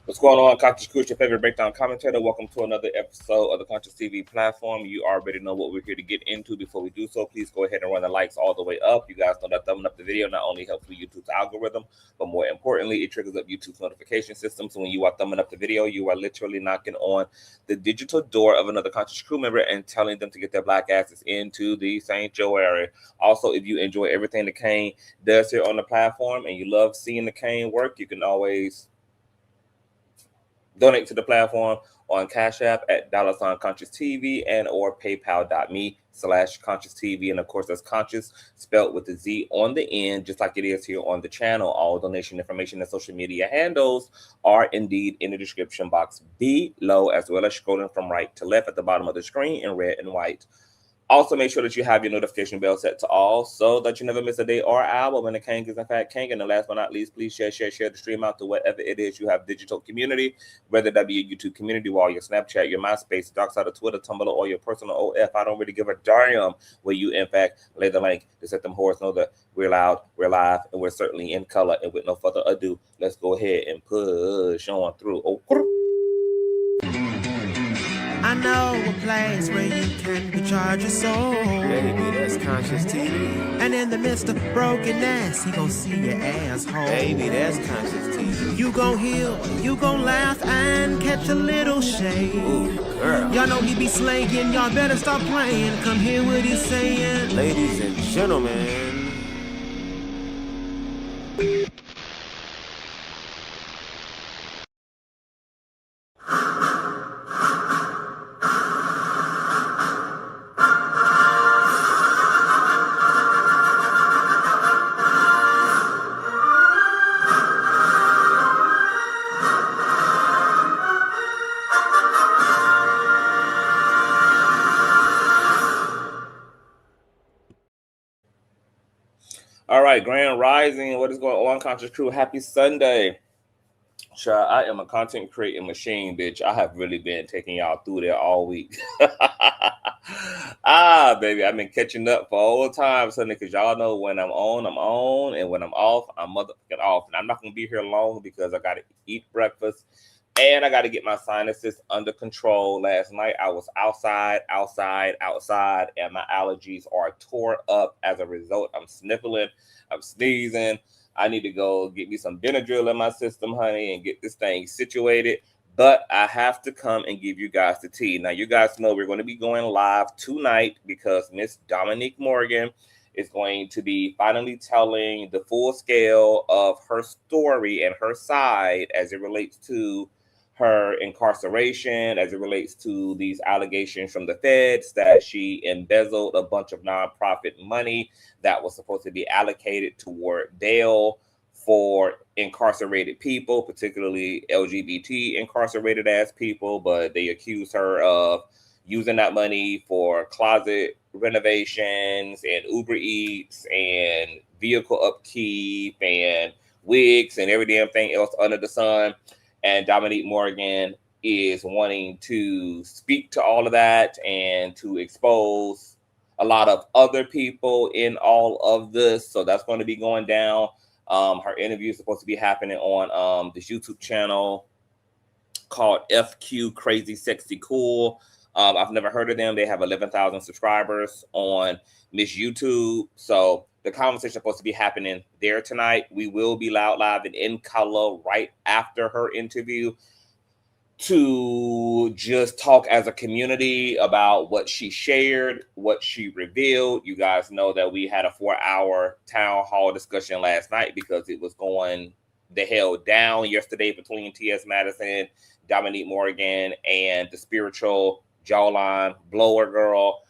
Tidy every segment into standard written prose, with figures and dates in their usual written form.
What's going on, Consciouztv, your favorite breakdown commentator? Welcome to another episode of the Consciouztv platform. You already know what we're here to get into. Before we do so, please go ahead and run the likes all the way up. You guys know that thumbing up the video not only helps with YouTube's algorithm, but more importantly, it triggers up YouTube's notification system. So when you are thumbing up the video, you are literally knocking on the digital door of another Conscious crew member and telling them to get their black asses into the sanctuary. Also, if you enjoy everything the Kane does here on the platform and you love seeing the Kane work, you can always donate to the platform on Cash App at $Consciouztv and or paypal.me/ConsciouzTV. And of course, that's Conscious spelled with the Z on the end, just like it is here on the channel. All donation information and social media handles are indeed in the description box below, as well as scrolling from right to left at the bottom of the screen in red and white. Also, make sure that you have your notification bell set to all so that you never miss a day or hour when the King is in fact King. And the last but not least, please share the stream out to whatever it is you have digital community, whether that be a YouTube community, or your Snapchat, your MySpace, dark side of Twitter, Tumblr, or your personal OF. I don't really give a damn where you, in fact, lay the link to let them whores know that we're loud, we're live, and we're certainly in color. And with no further ado, let's go ahead and push on through. Oh. I know a place where you can recharge your soul. Baby, that's Consciouztv. And in the midst of brokenness, he gon' see your asshole. Baby, that's Consciouztv. You gon' heal, you gon' laugh and catch a little shade. Ooh, girl. Y'all know he be slaying, y'all better stop playing. Come hear what he's saying. Ladies and gentlemen. All right, Grand Rising. What is going on, Conscious Crew? Happy Sunday. Sure, I am a content creating machine, bitch. I have really been taking y'all through there all week. Baby, I've been catching up for all time, Sunday, because y'all know when I'm on, and when I'm off, I'm motherfucking off. And I'm not going to be here long because I got to eat breakfast and I got to get my sinuses under control. Last night, I was outside, and my allergies are tore up as a result. I'm sniffling, I'm sneezing. I need to go get me some Benadryl in my system, honey, and get this thing situated. But I have to come and give you guys the tea. Now, you guys know we're going to be going live tonight because Miss Dominique Morgan is going to be finally telling the full scale of her story and her side as it relates to her incarceration, as it relates to these allegations from the feds that she embezzled a bunch of nonprofit money that was supposed to be allocated toward bail for incarcerated people, particularly LGBT incarcerated ass people, but they accuse her of using that money for closet renovations and Uber Eats and vehicle upkeep and wigs and every damn thing else under the sun. And Dominique Morgan is wanting to speak to all of that and to expose a lot of other people in all of this. So that's going to be going down. Her interview is supposed to be happening on this YouTube channel called FQ Crazy Sexy Cool. I've never heard of them. They have 11,000 subscribers on Miss YouTube. So the conversation is supposed to be happening there tonight. We will be loud, live, and in color right after her interview to just talk as a community about what she shared, what she revealed. You guys know that we had a 4-hour town hall discussion last night because it was going the hell down yesterday between TS Madison, Dominique Morgan, and the spiritual jawline blower girl.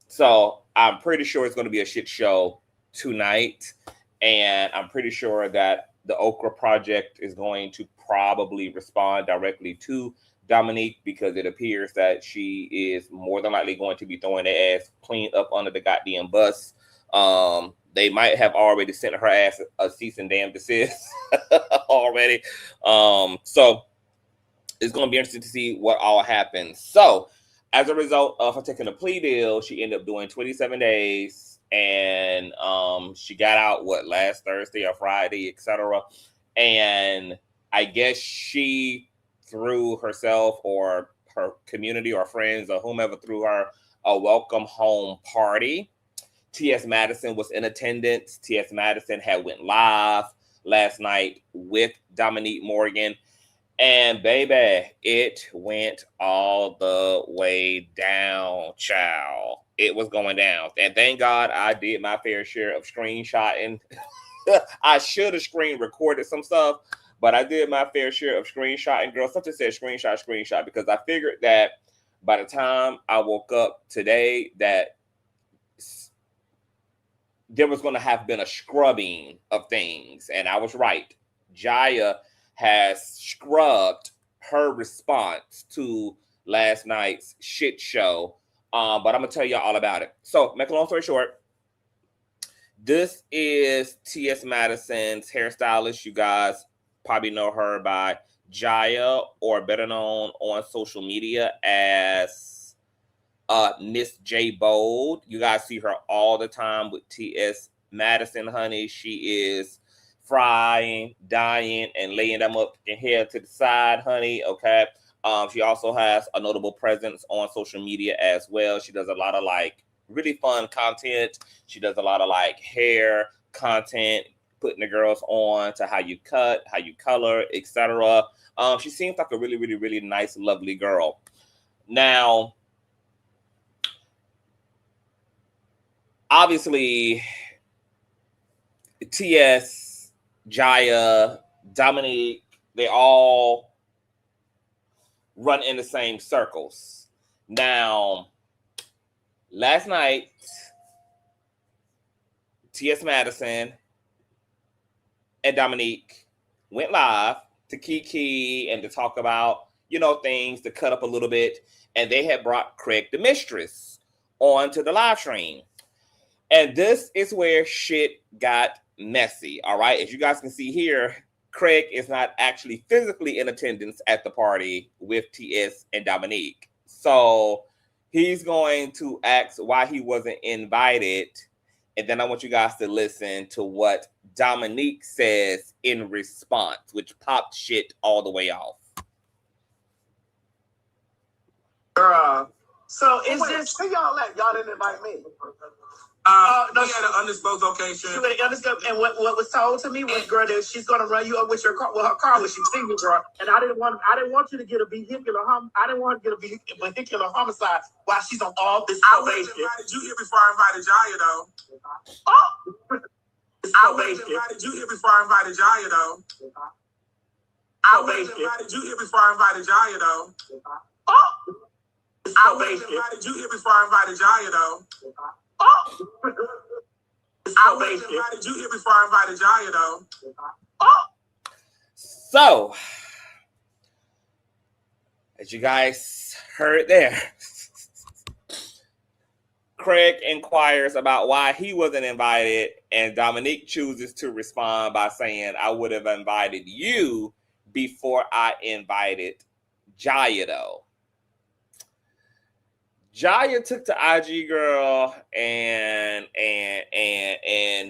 So I'm pretty sure it's going to be a shit show tonight. And I'm pretty sure that the Okra Project is going to probably respond directly to Dominique because it appears that she is more than likely going to be throwing their ass clean up under the goddamn bus. They might have already sent her ass a cease and damn desist already. So it's going to be interesting to see what all happens. So as a result of her taking a plea deal, she ended up doing 27 days, and she got out last Thursday or Friday, etc. And I guess she threw herself or her community or friends or whomever threw her a welcome home party. TS Madison was in attendance. TS Madison had went live last night with Dominique Morgan. And baby, it went all the way down, child. It was going down. And thank God I did my fair share of screenshotting. I should have screen recorded some stuff, but I did my fair share of screenshotting. Girl, something said screenshot, because I figured that by the time I woke up today that there was going to have been a scrubbing of things. And I was right. Jiyah has scrubbed her response to last night's shit show. But I'm going to tell y'all all about it. So, make a long story short, this is TS Madison's hairstylist. You guys probably know her by Jiyah, or better known on social media as Miss J Bold. You guys see her all the time with TS Madison, honey. She is frying, dyeing, and laying them up in hair to the side, honey. Okay. She also has a notable presence on social media as well. She does a lot of like really fun content. She does a lot of like hair content, putting the girls on to how you cut, how you color, etc. She seems like a really, really, really nice, lovely girl. Now, obviously, TS, Jiyah, Dominique, they all run in the same circles. Now, last night, TS Madison and Dominique went live to Kiki and to talk about, you know, things to cut up a little bit. And they had brought Craig the Mistress onto the live stream. And this is where shit got messy. All right. As you guys can see here, Craig is not actually physically in attendance at the party with TS and Dominique. So he's going to ask why he wasn't invited. And then I want you guys to listen to what Dominique says in response, which popped shit all the way off. Girl. So is this... Who y'all at? Y'all didn't invite me. No, we had an undisclosed location. And what was told to me was, girl, that she's gonna run you up with her car when she sees you, girl. And I didn't want you to get a vehicular homicide while she's on all this probation. I invited you here before I invited Jiyah, though. Oh, I invited you here before I invited Jiyah, though. I invited you here before I invited Jiyah, though. oh, I invited you here before I invited Jiyah, though. oh. I invited you here before I invited Jiyah, though. Oh. So, as you guys heard there, Craig inquires about why he wasn't invited, and Dominique chooses to respond by saying, I would have invited you before I invited Jiyah, though. Jiyah took to IG, girl, and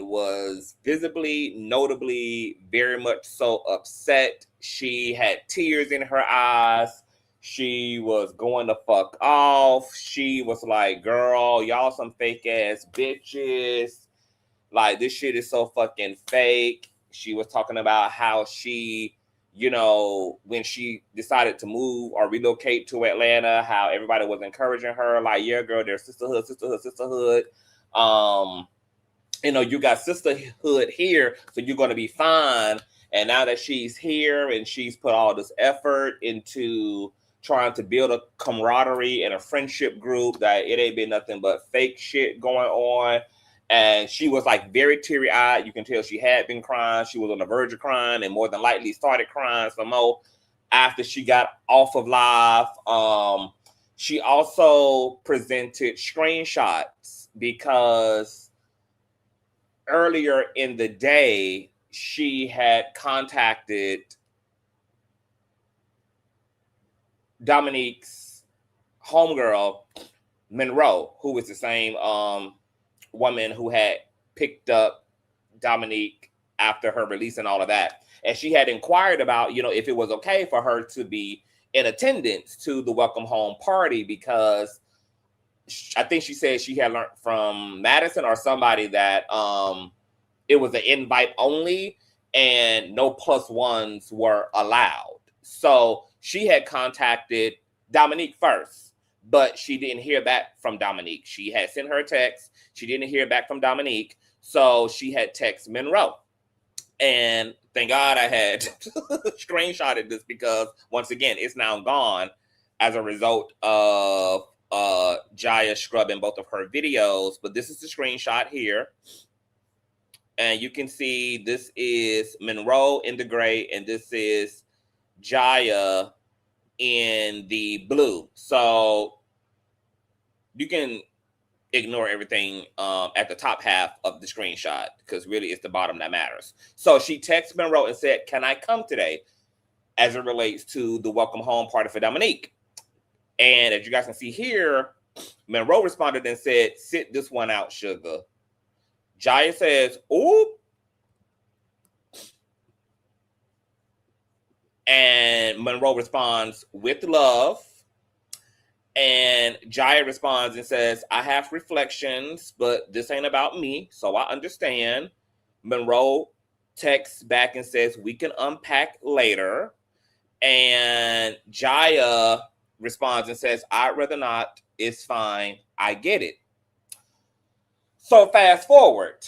was visibly, notably, very much so upset. She had tears in her eyes. She was going to fuck off. She was like, girl, y'all some fake ass bitches. Like, this shit is so fucking fake. She was talking about how she, you know, when she decided to move or relocate to Atlanta, how everybody was encouraging her, like, yeah, girl, there's sisterhood. You know, you got sisterhood here, so you're going to be fine. And now that she's here and she's put all this effort into trying to build a camaraderie and a friendship group, that it ain't been nothing but fake shit going on. And she was like very teary-eyed. You can tell she had been crying. She was on the verge of crying and more than likely started crying some more after she got off of live. She also presented screenshots because earlier in the day, she had contacted Dominique's homegirl, Monroe, who was the same woman who had picked up Dominique after her releasing all of that. And she had inquired about, you know, if it was okay for her to be in attendance to the welcome home party, because I think she said she had learned from Madison or somebody that it was an invite only and no plus ones were allowed. So she had contacted Dominique first, but she didn't hear back from Dominique. She had sent her a text. She didn't hear back from Dominique. So she had texted Monroe. And thank God I had screenshotted this, because once again, it's now gone as a result of Jiyah scrubbing both of her videos. But this is the screenshot here. And you can see this is Monroe in the gray, and this is Jiyah in the blue. So you can ignore everything at the top half of the screenshot, because really it's the bottom that matters. So she texted Monroe and said, can I come today, as it relates to the welcome home party for Dominique? And as you guys can see here, Monroe responded and said, sit this one out, sugar. Jiyah says, ooh. And Monroe responds, with love. And Jiyah responds and says, I have reflections, but this ain't about me, so I understand. Monroe texts back and says, we can unpack later. And Jiyah responds and says, I'd rather not. It's fine. I get it. So fast forward.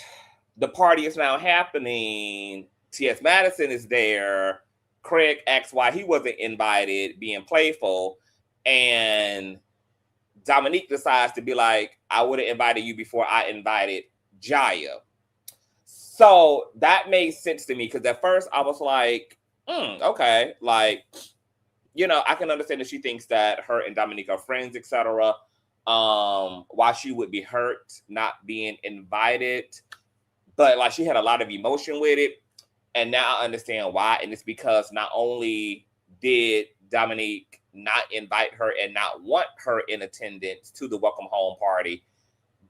The party is now happening. TS Madison is there. Craig asks why he wasn't invited, being playful. And Dominique decides to be like, I would have invited you before I invited Jiyah. So that made sense to me, because at first I was like, okay. Like, you know, I can understand that she thinks that her and Dominique are friends, etc. Why she would be hurt not being invited. But like, she had a lot of emotion with it. And now I understand why. And it's because not only did Dominique not invite her and not want her in attendance to the welcome home party,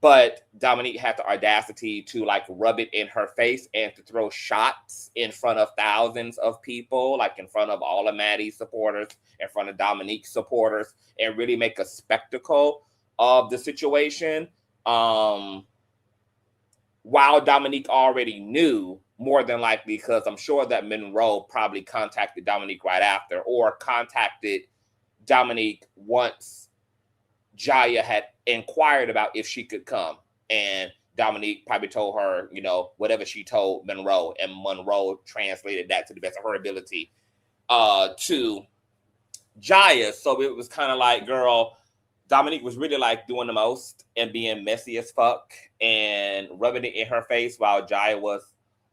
but Dominique had the audacity to like rub it in her face and to throw shots in front of thousands of people, like in front of all of Maddie's supporters, in front of Dominique's supporters, and really make a spectacle of the situation. While Dominique already knew, more than likely, because I'm sure that Monroe probably contacted Dominique right after, or contacted Dominique once Jiyah had inquired about if she could come. And Dominique probably told her, you know, whatever she told Monroe, and Monroe translated that to the best of her ability to Jiyah. So it was kind of like, girl, Dominique was really like doing the most and being messy as fuck and rubbing it in her face, while Jiyah was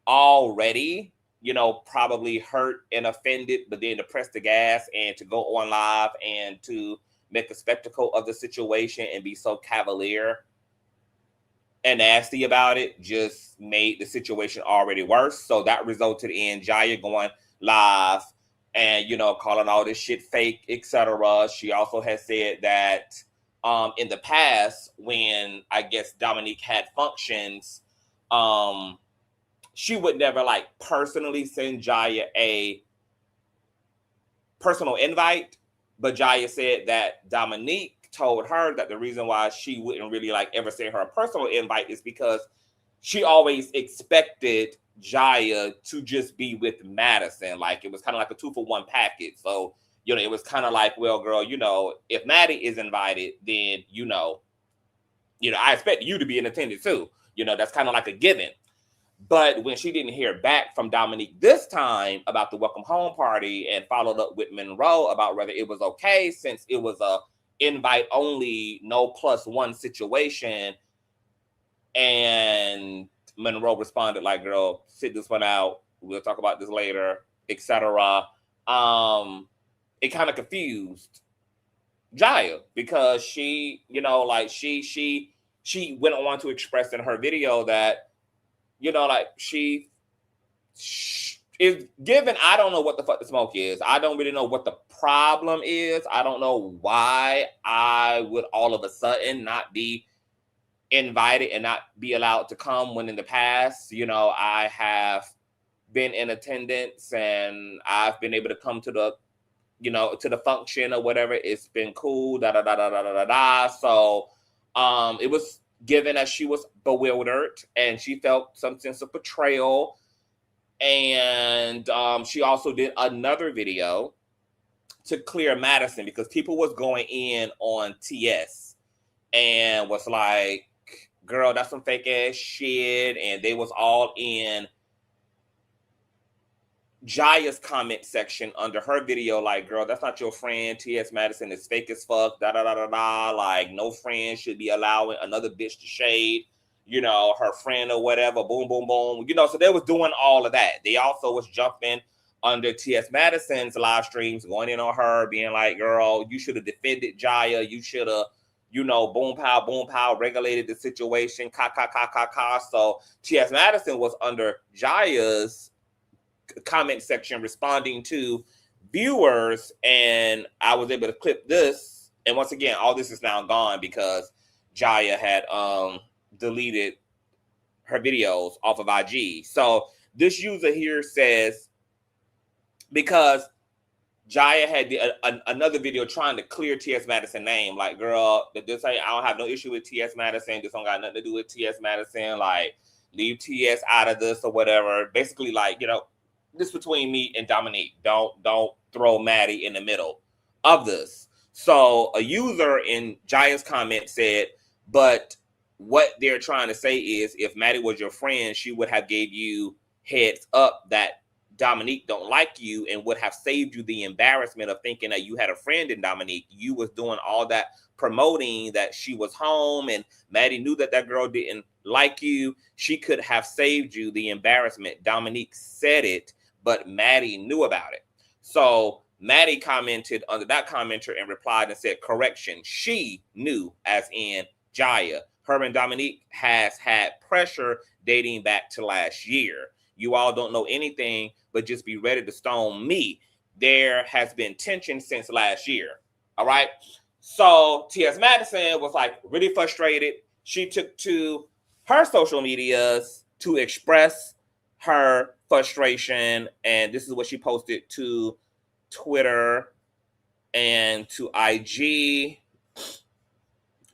already, you know, probably hurt and offended, but then to press the gas and to go on live and to make a spectacle of the situation and be so cavalier and nasty about it just made the situation already worse. So that resulted in Jiyah going live and, you know, calling all this shit fake, etc. She also has said that in the past, when I guess Dominique had functions, she would never like personally send Jiyah a personal invite, but Jiyah said that Dominique told her that the reason why she wouldn't really like ever send her a personal invite is because she always expected Jiyah to just be with Madison. Like, it was kind of like a 2-for-1 package. So, you know, it was kind of like, well, girl, you know, if Maddie is invited, then, you know, I expect you to be in attendance too. You know, that's kind of like a given. But when she didn't hear back from Dominique this time about the welcome home party and followed up with Monroe about whether it was okay, since it was a invite only, no +1 situation, and Monroe responded like, girl, sit this one out. We'll talk about this later, etc. It kind of confused Jiyah, because she, you know, like she went on to express in her video that, you know, like she is given, I don't know what the fuck the smoke is. I don't really know what the problem is. I don't know why I would all of a sudden not be invited and not be allowed to come, when in the past, you know, I have been in attendance and I've been able to come to the, you know, to the function or whatever. It's been cool. So it was given as she was bewildered and she felt some sense of betrayal. And she also did another video to clear Madison because people was going in on TS and was like, girl, that's some fake ass shit. And they was all in Jiyah's comment section under her video, like, girl, that's not your friend. TS Madison is fake as fuck. Like, no friend should be allowing another bitch to shade, you know, her friend or whatever. Boom, boom, boom. You know, so they was doing all of that. They also was jumping under TS Madison's live streams, going in on her, being like, girl, you should have defended Jiyah. You should have, you know, boom, pow, regulated the situation. So TS Madison was under Jiyah's comment section responding to viewers, and I was able to clip this. And once again, all this is now gone because Jiyah had deleted her videos off of IG. So this user here says, because Jiyah had another video trying to clear TS Madison name, like, girl, this ain't, I don't have no issue with TS Madison. This don't got nothing to do with TS Madison. Like, leave TS out of this or whatever. Basically, like, you know, this between me and Dominique. Don't throw Maddie in the middle of this. So a user in Jiyah's comment said, but what they're trying to say is, if Maddie was your friend, she would have gave you heads up that Dominique don't like you and would have saved you the embarrassment of thinking that you had a friend in Dominique. You was doing all that promoting that she was home and Maddie knew that that girl didn't like you. She could have saved you the embarrassment. Dominique said it, but Maddie knew about it. So Maddie commented under that commenter and replied and said, correction, she knew, as in Jiyah. Her and Dominique has had pressure dating back to last year. You all don't know anything, but just be ready to stone me. There has been tension since last year. All right. So TS Madison was like really frustrated. She took to her social medias to express her frustration. And this is what she posted to Twitter and to IG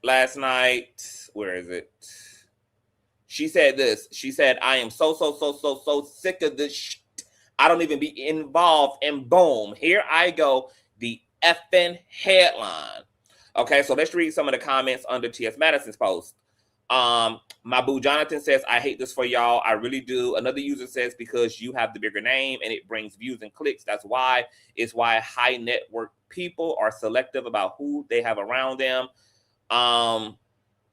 last night. Where is it? She said this. She said, I am so sick of this shit. I don't even be involved. And boom, here I go. The effing headline. Okay, so let's read some of the comments under T.S. Madison's post. My boo Jonathan says, I hate this for y'all. I really do. Another user says, because you have the bigger name and it brings views and clicks. That's why. It's why high network people are selective about who they have around them.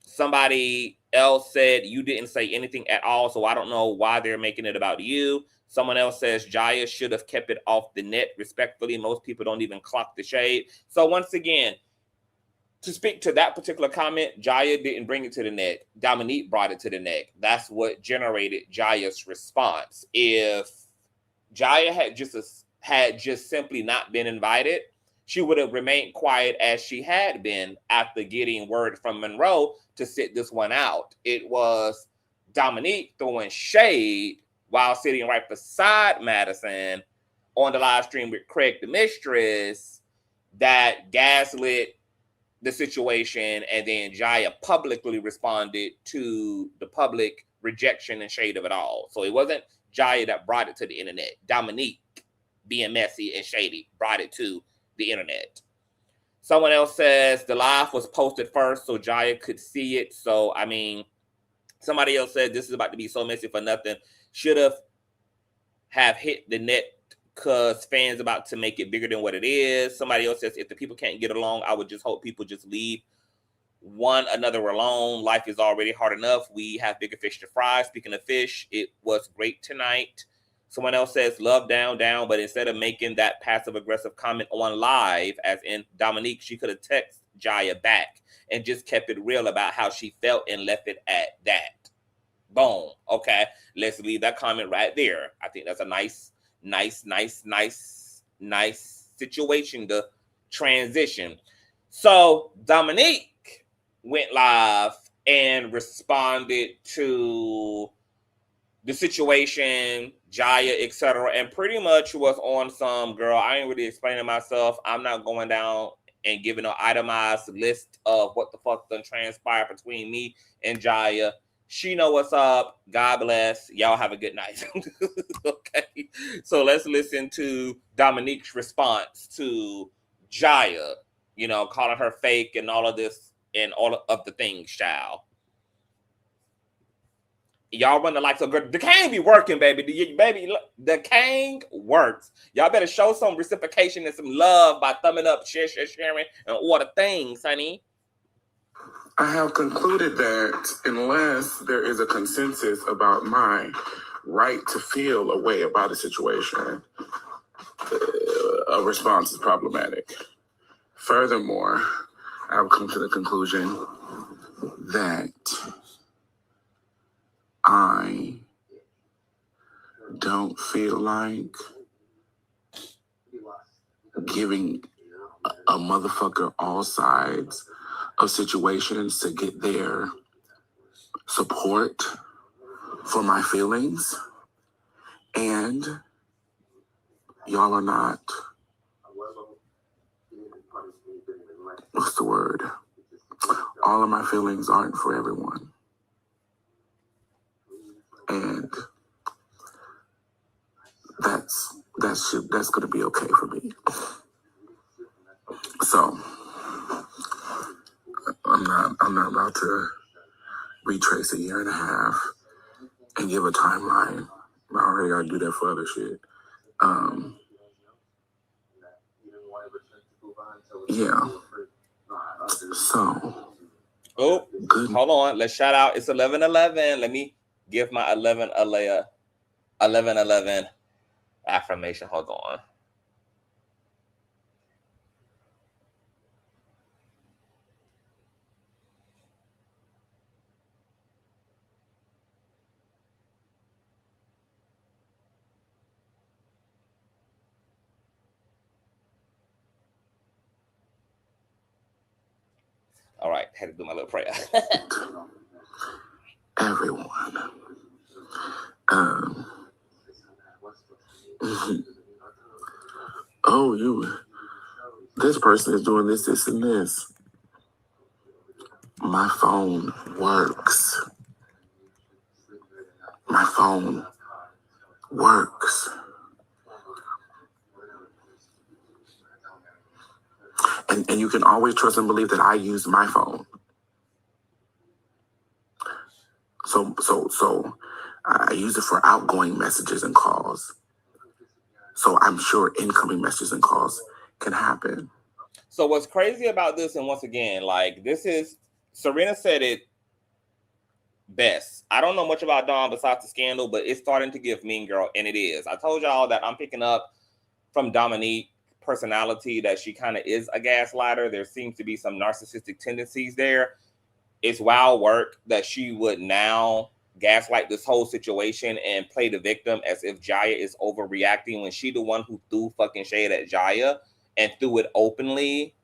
Somebody else said, you didn't say anything at all, so I don't know why they're making it about you. Someone else says, Jiyah should have kept it off the net. Respectfully, most people don't even clock the shade. So once again, to speak to that particular comment, Jiyah didn't bring it to the net. Dominique brought it to the net. That's what generated Jiyah's response. If Jiyah had just simply not been invited, she would have remained quiet as she had been after getting word from Monroe to sit this one out. It was Dominique throwing shade while sitting right beside Madison on the live stream with Craig the Mistress that gaslit the situation, and then Jiyah publicly responded to the public rejection and shade of it all. So it wasn't Jiyah that brought it to the internet. Dominique, being messy and shady, brought it to the internet. Someone else says the live was posted first so Jiyah could see it. So, I mean, somebody else said this is about to be so messy for nothing. Should have hit the net because fans about to make it bigger than what it is. Somebody else says, if the people can't get along, I would just hope people just leave one another alone. Life is already hard enough. We have bigger fish to fry. Speaking of fish, it was great tonight. Someone else says, love down, but instead of making that passive-aggressive comment on live, as in Dominique, she could have texted Jiyah back and just kept it real about how she felt and left it at that. Boom. Okay, let's leave that comment right there. I think that's a nice situation to transition. So Dominique went live and responded to the situation Jiyah, etc., and pretty much was on some, girl, I ain't really explaining myself. I'm not going down and giving an itemized list of what the fuck done transpired between me and Jiyah. She know what's up. God bless. Y'all have a good night. Okay. So let's listen to Dominique's response to Jiyah, you know, calling her fake and all of this and all of the things, child. Y'all run the likes of the cane be working, baby. The cane works. Y'all better show some reciprocation and some love by thumbing up, sharing, and all the things, honey. I have concluded that unless there is a consensus about my right to feel a way about a situation, a response is problematic. Furthermore, I've come to the conclusion that I don't feel like giving a motherfucker all sides of situations to get their support for my feelings. And y'all are not, what's the word? All of my feelings aren't for everyone. And that's going to be okay for me. So I'm not about to retrace a year and a half and give a timeline. I already got to do that for other shit. Yeah. So. Oh, good. Hold on. Let's shout out. It's 11:11. Let me give my 11:11 affirmation. Hold on. All right, had to do my little prayer. Everyone. This person is doing this, and this. My phone works. My phone works. And you can always trust and believe that I use my phone. So I use it for outgoing messages and calls. So I'm sure incoming messages and calls can happen. So what's crazy about this, and once again, like this is, Serena said it best. I don't know much about Dawn besides the scandal, but it's starting to give Mean Girl, and it is. I told y'all that I'm picking up from Dominique personality that she kind of is a gaslighter. There seems to be some narcissistic tendencies there. It's wild work that she would now gaslight this whole situation and play the victim as if Jiyah is overreacting when she the one who threw fucking shade at Jiyah and threw it openly,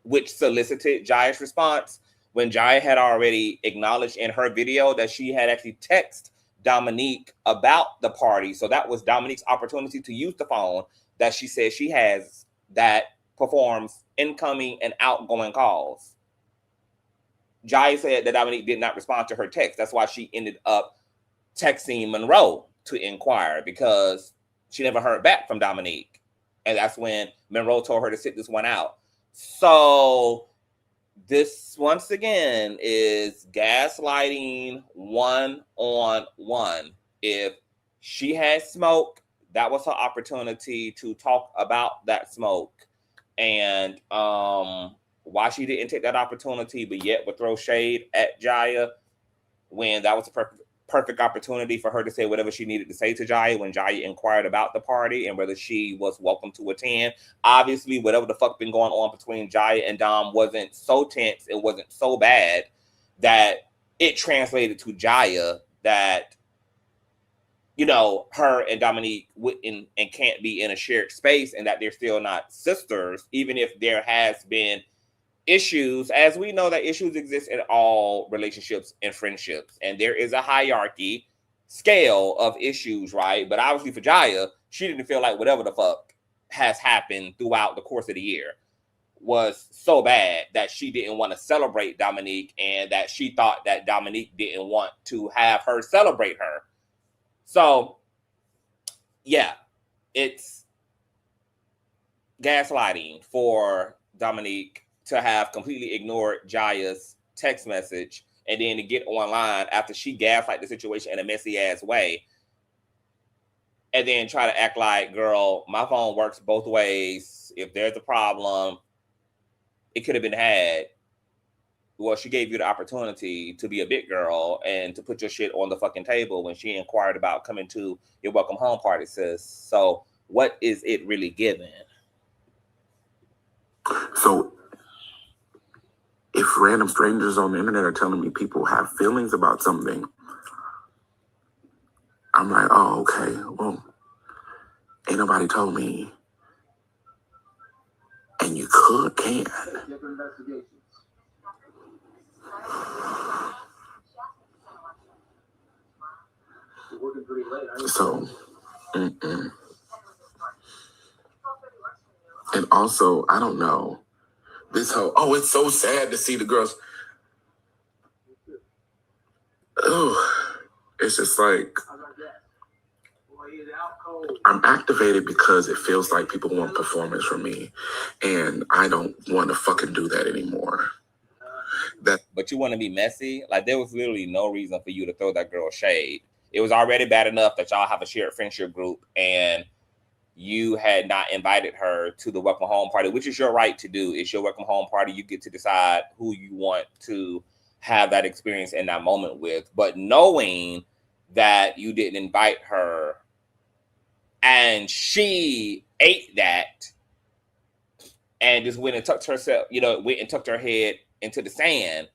which solicited Jiyah's response when Jiyah had already acknowledged in her video that she had actually texted Dominique about the party. So that was Dominique's opportunity to use the phone that she says she has that performs incoming and outgoing calls. Jiyah said that Dominique did not respond to her text. That's why she ended up texting Monroe to inquire, because she never heard back from Dominique. And that's when Monroe told her to sit this one out. So this, once again, is gaslighting 1-on-1. If she had smoke, that was her opportunity to talk about that smoke. And why she didn't take that opportunity, but yet would throw shade at Jiyah when that was a perfect opportunity for her to say whatever she needed to say to Jiyah when Jiyah inquired about the party and whether she was welcome to attend. Obviously, whatever the fuck been going on between Jiyah and Dom wasn't so tense, it wasn't so bad that it translated to Jiyah that, you know, her and Dominique wouldn't and can't be in a shared space, and that they're still not sisters, even if there has been issues, as we know that issues exist in all relationships and friendships, and there is a hierarchy. scale of issues, right? But obviously for Jiyah, she didn't feel like whatever the fuck has happened throughout the course of the year was so bad that she didn't want to celebrate Dominique, and that she thought that Dominique didn't want to have her celebrate her. So, yeah, it's gaslighting for Dominique to have completely ignored Jiyah's text message and then to get online after she gaslight the situation in a messy ass way and then try to act like, girl, my phone works both ways. If there's a problem, it could have been had. Well, she gave you the opportunity to be a big girl and to put your shit on the fucking table when she inquired about coming to your welcome home party, sis. So what is it really giving? So if random strangers on the internet are telling me people have feelings about something, I'm like, oh, okay, well, ain't nobody told me. And you can. So, and also, I don't know, this whole, oh, it's so sad to see the girls. Oh, it's just like, I'm activated because it feels like people want performance from me, and I don't want to fucking do that anymore. But you want to be messy? Like, there was literally no reason for you to throw that girl shade. It was already bad enough that y'all have a shared friendship group and you had not invited her to the welcome home party, which is your right to do. It's your welcome home party. You get to decide who you want to have that experience in that moment with. But knowing that you didn't invite her and she ate that and just went and tucked herself, went and tucked her head into the sand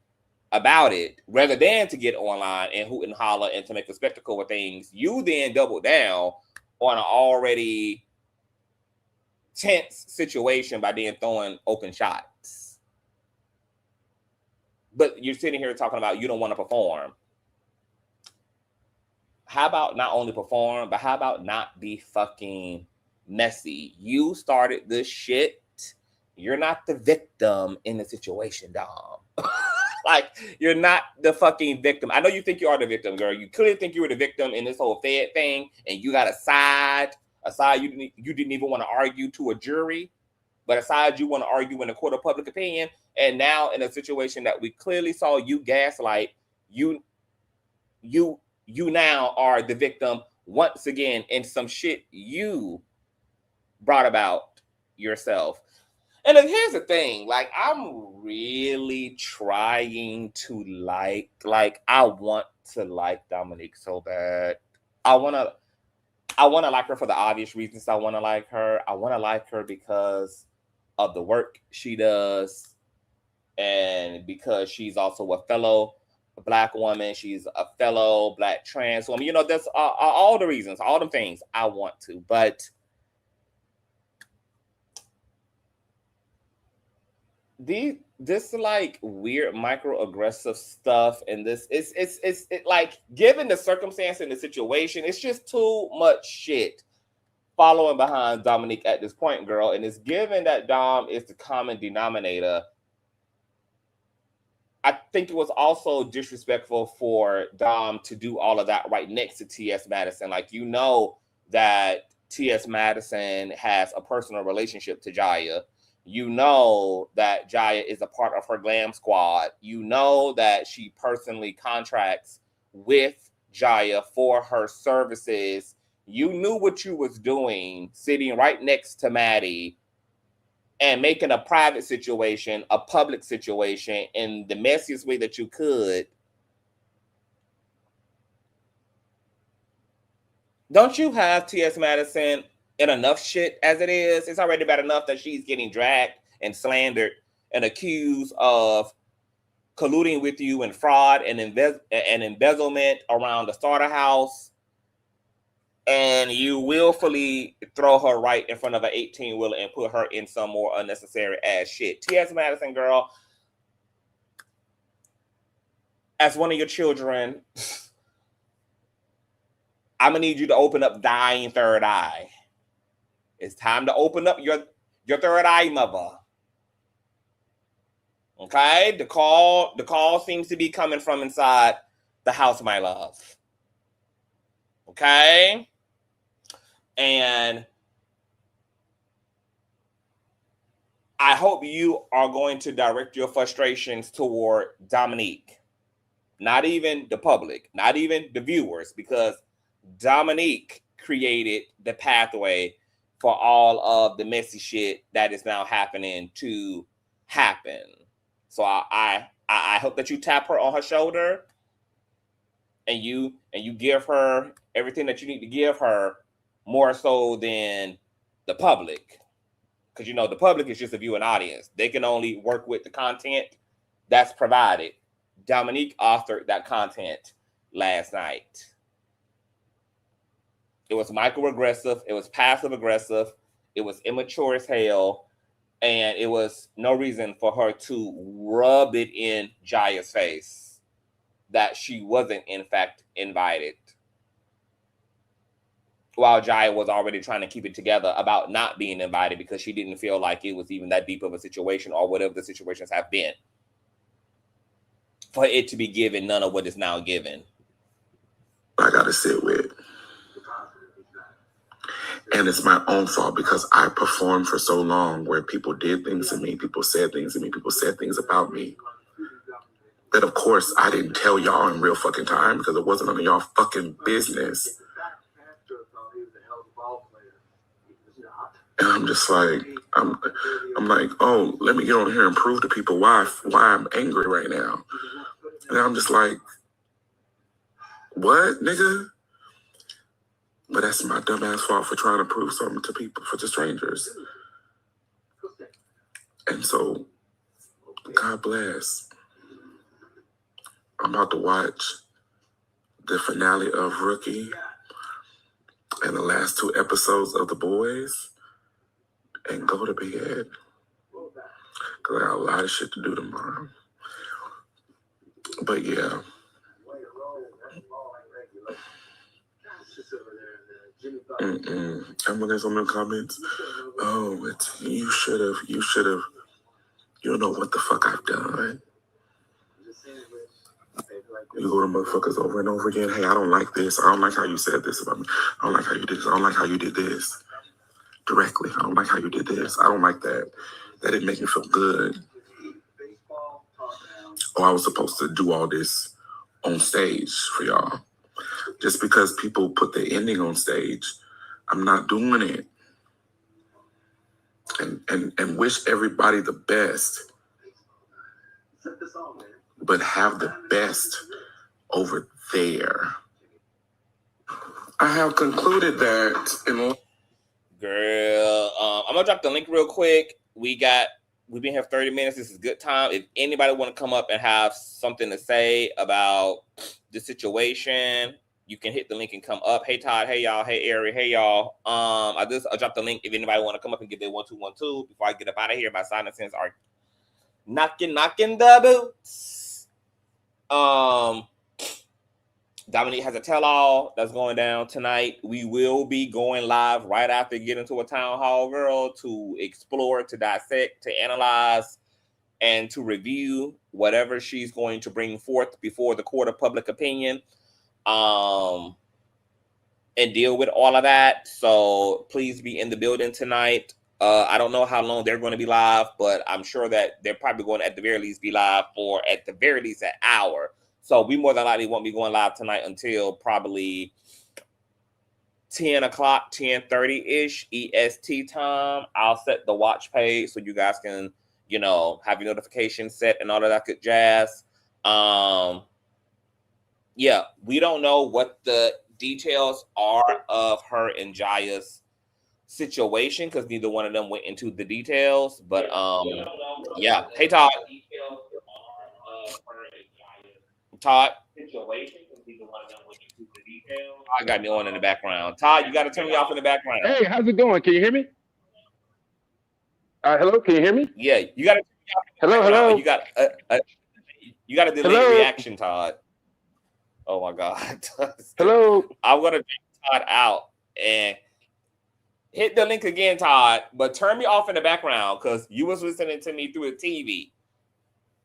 about it, rather than to get online and hoot and holler and to make a spectacle of things, you then doubled down on an already tense situation by then throwing open shots. But you're sitting here talking about you don't want to perform. How about not only perform, but how about not be fucking messy? You started this shit. You're not the victim in the situation, Dom. Like, you're not the fucking victim. I know you think you are the victim, girl. You clearly think you were the victim in this whole Fed thing, and you got a side you didn't even want to argue to a jury, but a side you want to argue in a court of public opinion. And now in a situation that we clearly saw you gaslight, you now are the victim once again in some shit you brought about yourself. And here's the thing, like, I'm really trying to like I want to like Dominique so bad. I want to like her for the obvious reasons I want to like her. I want to like her because of the work she does and because she's also a fellow Black woman. She's a fellow Black trans woman. That's all the reasons, all the things I want to. But this like weird microaggressive stuff and this it's like, given the circumstance and the situation, it's just too much shit following behind Dominique at this point, girl. And it's given that Dom is the common denominator. I think it was also disrespectful for Dom to do all of that right next to TS Madison. Like, that TS Madison has a personal relationship to Jiyah. That Jiyah is a part of her glam squad. That she personally contracts with Jiyah for her services. You knew what you was doing, sitting right next to Maddie and making a private situation a public situation in the messiest way that you could. Don't you have T.S. Madison in enough shit as it is? It's already bad enough that she's getting dragged and slandered and accused of colluding with you in fraud and embezzlement around the starter house. And you willfully throw her right in front of an 18-wheeler and put her in some more unnecessary ass shit. T.S. Madison, girl, as one of your children, I'm gonna need you to open up thine third eye. It's time to open up your third eye, mother. Okay, the call seems to be coming from inside the house, my love. Okay, and I hope you are going to direct your frustrations toward Dominique, not even the public, not even the viewers, because Dominique created the pathway for all of the messy shit that is now happening to happen. So I hope that you tap her on her shoulder and you give her everything that you need to give her, more so than the public. Because, you know, the public is just a viewing audience. They can only work with the content that's provided. Dominique authored that content last night. It was microaggressive. It was passive aggressive. It was immature as hell. And it was no reason for her to rub it in Jiyah's face that she wasn't, in fact, invited. While Jiyah was already trying to keep it together about not being invited because she didn't feel like it was even that deep of a situation, or whatever the situations have been, for it to be given none of what is now given. I gotta sit with. And it's my own fault because I performed for so long where people did things to me, people said things to me, people said things about me. That of course I didn't tell y'all in real fucking time because it wasn't none of y'all fucking business. And I'm just like, I'm like, oh, let me get on here and prove to people why I'm angry right now. And I'm just like, what, nigga? But that's my dumbass fault for trying to prove something to people, to strangers. And so, God bless. I'm about to watch the finale of Rookie and the last 2 episodes of The Boys and go to bed. Because I got a lot of shit to do tomorrow. But yeah. I'm looking at some of the comments. Oh, it's you should have. You don't know what the fuck I've done. You go to motherfuckers over and over again. Hey, I don't like this. I don't like how you said this about me. I don't like how you did this. I don't like how you did this. Directly. I don't like how you did this. I don't like that. That didn't make me feel good. Oh, I was supposed to do all this on stage for y'all. Just because people put the ending on stage, I'm not doing it. And wish everybody the best. But have the best over there. I have concluded that in... Girl, I'm gonna drop the link real quick. We've been here 30 minutes. This is a good time. If anybody want to come up and have something to say about the situation, you can hit the link and come up. Hey Todd, hey y'all, hey Ari, hey y'all. I dropped the link if anybody want to come up and get their 1212 before I get up out of here. My sinuses are knocking the boots. Dominique has a tell-all that's going down tonight. We will be going live right after getting to a town hall, girl, to explore, to dissect, to analyze, and to review whatever she's going to bring forth before the court of public opinion, and deal with all of that. So please be in the building tonight. I don't know how long they're going to be live, but I'm sure that they're probably going to at the very least be live for at the very least an hour. So we more than likely won't be going live tonight until probably 10 o'clock, 10:30-ish EST time. I'll set the watch page so you guys can, you know, have your notifications set and all of that good jazz. Yeah, we don't know what the details are of her and Jiyah's situation because neither one of them went into the details. But yeah. Hey Todd. Todd. I got me on in the background. Todd, you got to turn me off in the background. Hey, how's it going? Can you hear me? Hello, can you hear me? Yeah, you got to. Hello. You got you got a delayed reaction, Todd. Oh my God. Hello. I'm gonna Todd out and hit the link again, Todd, but turn me off in the background because you was listening to me through a TV.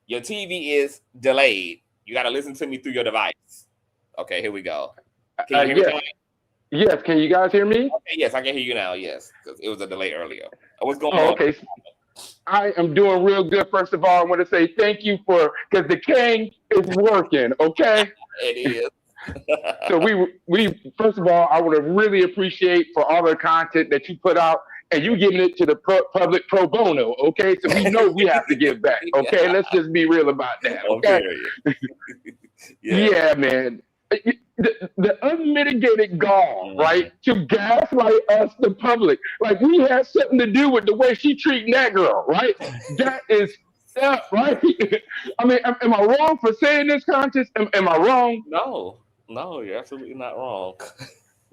Your TV is delayed. You got to listen to me through your device. Okay, here we go. Can you hear me? Yes, can you guys hear me? Okay, yes, I can hear you now, yes, because it was a delay earlier. What's going on? Okay. I am doing real good. First of all, I want to say thank you because the king is working, okay? It is. So we first of all, I want to really appreciate for all the content that you put out and you giving it to the public pro bono, okay? So we know we have to give back, okay? Let's just be real about that, okay? Yeah, man. The unmitigated gall, right, to gaslight us, the public. Like, we had something to do with the way she treating that girl, right? That is stuff, right? I mean, am I wrong for saying this, Conscious? Am I wrong? No, you're absolutely not wrong.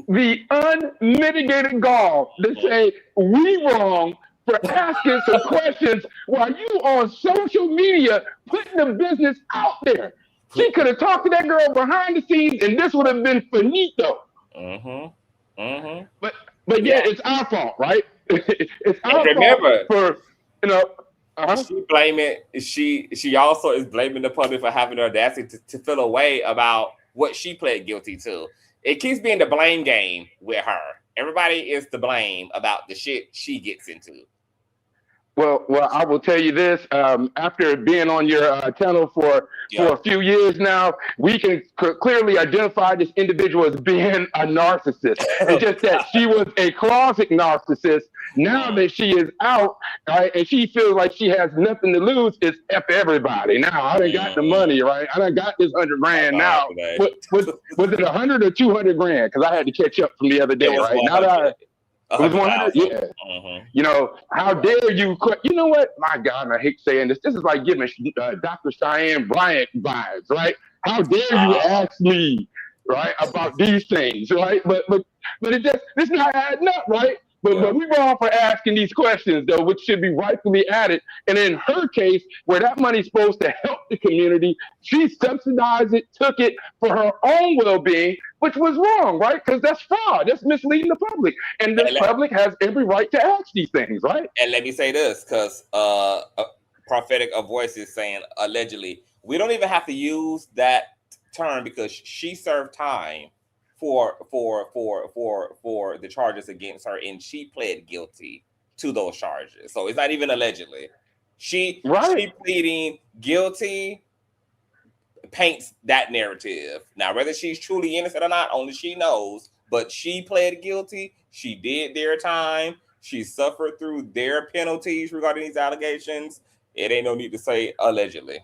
The unmitigated gall to say we wrong for asking some questions while you on social media putting the business out there. She could have talked to that girl behind the scenes, and this would have been finito. But yeah, it's our fault, right? It's our fault for She blaming. She also is blaming the public for having the audacity to feel a way about what she pled guilty to. It keeps being the blame game with her. Everybody is to blame about the shit she gets into. Well, I will tell you this. After being on your channel for a few years now, we can clearly identify this individual as being a narcissist. It's just that she was a closet narcissist. Now that she is out, right, and she feels like she has nothing to lose, it's F everybody. Now I done got the money, right? I done got this $100 grand now. Was it 100 or 200 grand? Because I had to catch up from the other day, right? Now that it was 100, yeah. You know, how dare you? You know what? My God, I hate saying this. This is like giving Dr. Cheyenne Bryant vibes, right? How dare you ask me, right, about these things, right? But it's not adding up, right? But we wrong for asking these questions, though, which should be rightfully added. And in her case, where that money's supposed to help the community, she subsidized it, took it for her own well-being, which was wrong, right? Because that's fraud. That's misleading the public. And the public has every right to ask these things, right? And let me say this, because prophetic of voices saying allegedly, we don't even have to use that term because she served time for the charges against her, and she pled guilty to those charges. So it's not even allegedly. She pleading guilty paints that narrative. Now, whether she's truly innocent or not, only she knows. But she pled guilty. She did their time. She suffered through their penalties regarding these allegations. It ain't no need to say allegedly.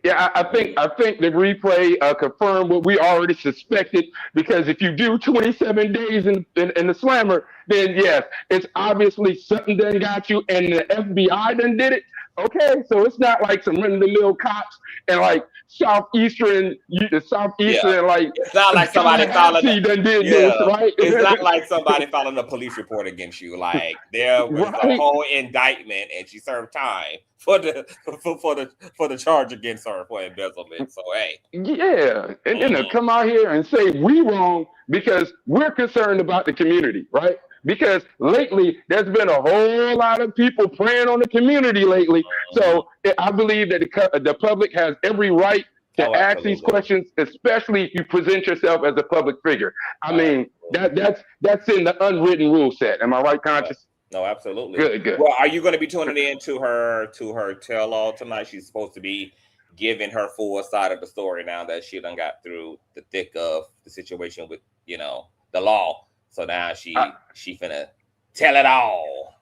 Yeah, I think the replay confirmed what we already suspected, because if you do 27 days in the slammer, then yes, it's obviously something done got you, and the FBI done did it. Okay, so it's not like some run-of-the-mill cops and like southeastern, like it's not like somebody filing this, right? It's not like somebody filing a police report against you. Like there was a whole indictment, and she served time for the charge against her for embezzlement. So hey, yeah, and then to come out here and say we wrong because we're concerned about the community, right? Because lately there's been a whole lot of people preying on the community lately. So I believe that the public has every right to ask these questions, especially if you present yourself as a public figure. I mean, that's in the unwritten rule set. Am I right, Conscious? No, absolutely. Good. Well, are you going to be tuning in to her tell-all tonight? She's supposed to be giving her full side of the story now that she done got through the thick of the situation with, the law. So now she finna tell it all.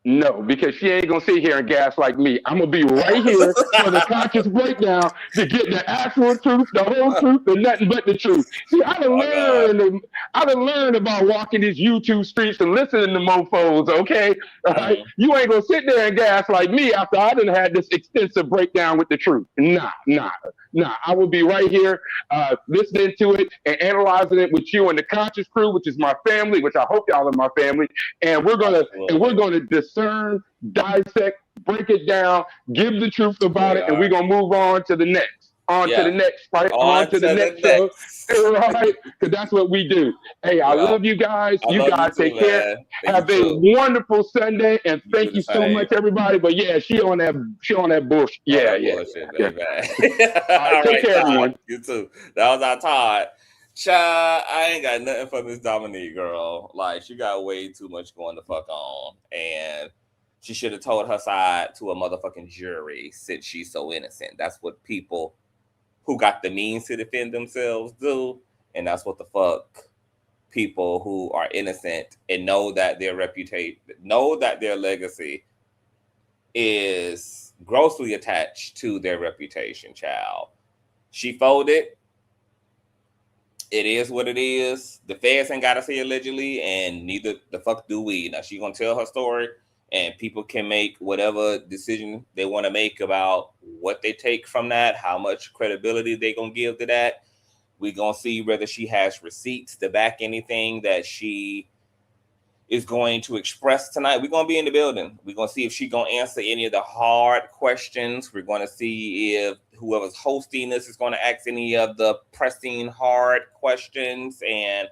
No, because she ain't gonna sit here and gas like me. I'm gonna be right here for the conscious breakdown to get the actual truth, the whole truth, and nothing but the truth. See, I done learned about walking these YouTube streets and listening to mofos, okay? Right? You ain't gonna sit there and gas like me after I done had this extensive breakdown with the truth. Nah. I will be right here listening to it and analyzing it with you and the conscious crew, which is my family, which I hope y'all are my family. And we're gonna discern, dissect, break it down, give the truth about it, and we're gonna move on to the next. on to the next, right? On to the next show. Right? Because that's what we do. Hey, I love you guys. You guys take care. Have a wonderful Sunday, and thank you so much, everybody. But yeah, she on that bullshit. Yeah. Baby. All right, take care, everyone. You too. That was our Todd. Child, I ain't got nothing for Miss Dominique, girl. Like, she got way too much going the fuck on, and she should have told her side to a motherfucking jury since she's so innocent. That's what people who got the means to defend themselves do, and that's what the fuck people who are innocent and know that their reputation, know that their legacy is grossly attached to their reputation, child. She folded. It is what it is. The feds ain't got to say allegedly, and neither the fuck do we. Now, she gonna tell her story, and people can make whatever decision they want to make about what they take from that, how much credibility they gonna give to that. We gonna see whether she has receipts to back anything that she is going to express tonight. We're gonna be in the building. We're gonna see if she gonna answer any of the hard questions. We're gonna see if whoever's hosting this is gonna ask any of the pressing hard questions. And,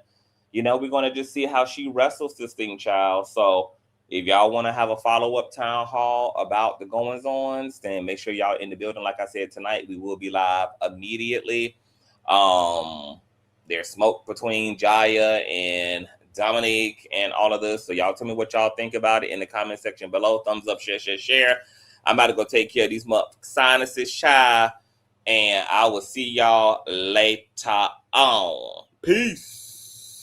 you know, we're gonna just see how she wrestles this thing, child. So if y'all wanna have a follow-up town hall about the goings-ons, then make sure y'all in the building. Like I said, tonight, we will be live immediately. There's smoke between Jiyah and Dominique and all of this. So y'all tell me what y'all think about it in the comment section below. Thumbs up, share. I'm about to go take care of these sinuses, child. And I will see y'all later on. Peace.